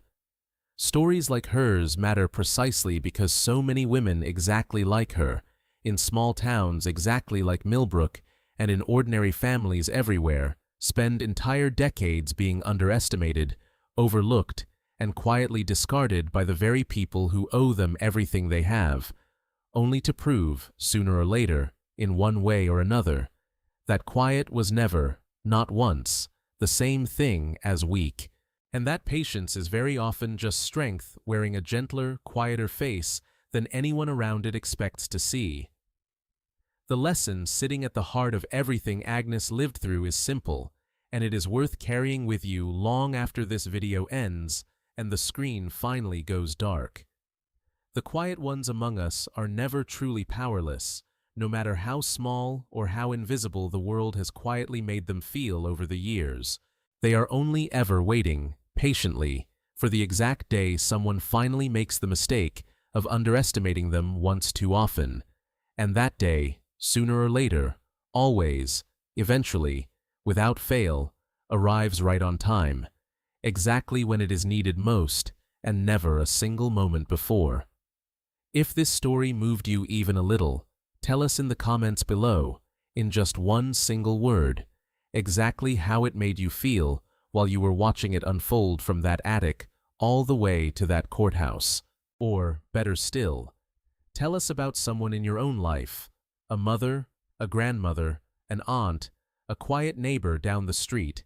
Stories like hers matter precisely because so many women exactly like her, in small towns exactly like Millbrook, and in ordinary families everywhere, spend entire decades being underestimated, overlooked, and quietly discarded by the very people who owe them everything they have, only to prove, sooner or later, in one way or another, that quiet was never, not once, the same thing as weak, and that patience is very often just strength wearing a gentler, quieter face than anyone around it expects to see. The lesson sitting at the heart of everything Agnes lived through is simple, and it is worth carrying with you long after this video ends and the screen finally goes dark. The quiet ones among us are never truly powerless, no matter how small or how invisible the world has quietly made them feel over the years. They are only ever waiting, patiently, for the exact day someone finally makes the mistake of underestimating them once too often. And that day, sooner or later, always, eventually, without fail, arrives right on time, exactly when it is needed most, and never a single moment before. If this story moved you even a little, tell us in the comments below, in just one single word, exactly how it made you feel while you were watching it unfold from that attic all the way to that courthouse. Or, better still, tell us about someone in your own life, a mother, a grandmother, an aunt, a quiet neighbor down the street,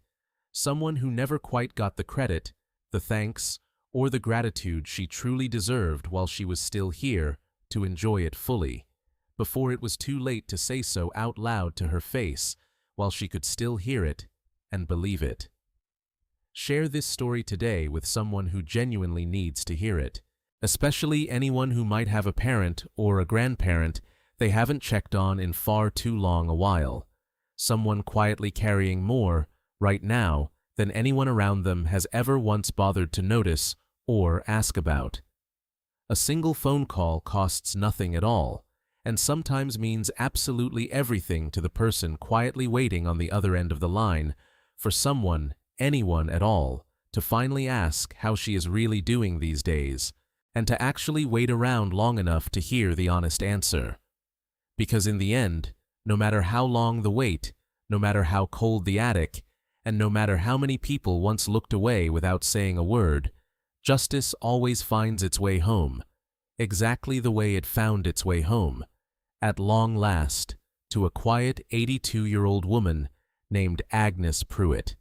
someone who never quite got the credit, the thanks, or the gratitude she truly deserved while she was still here to enjoy it fully, before it was too late to say so out loud to her face, while she could still hear it and believe it. Share this story today with someone who genuinely needs to hear it, especially anyone who might have a parent or a grandparent they haven't checked on in far too long a while, someone quietly carrying more, right now, than anyone around them has ever once bothered to notice or ask about. A single phone call costs nothing at all, and sometimes means absolutely everything to the person quietly waiting on the other end of the line for someone, anyone at all, to finally ask how she is really doing these days, and to actually wait around long enough to hear the honest answer. Because in the end, no matter how long the wait, no matter how cold the attic, and no matter how many people once looked away without saying a word, justice always finds its way home, exactly the way it found its way home, at long last, to a quiet 82-year-old woman named Agnes Pruitt.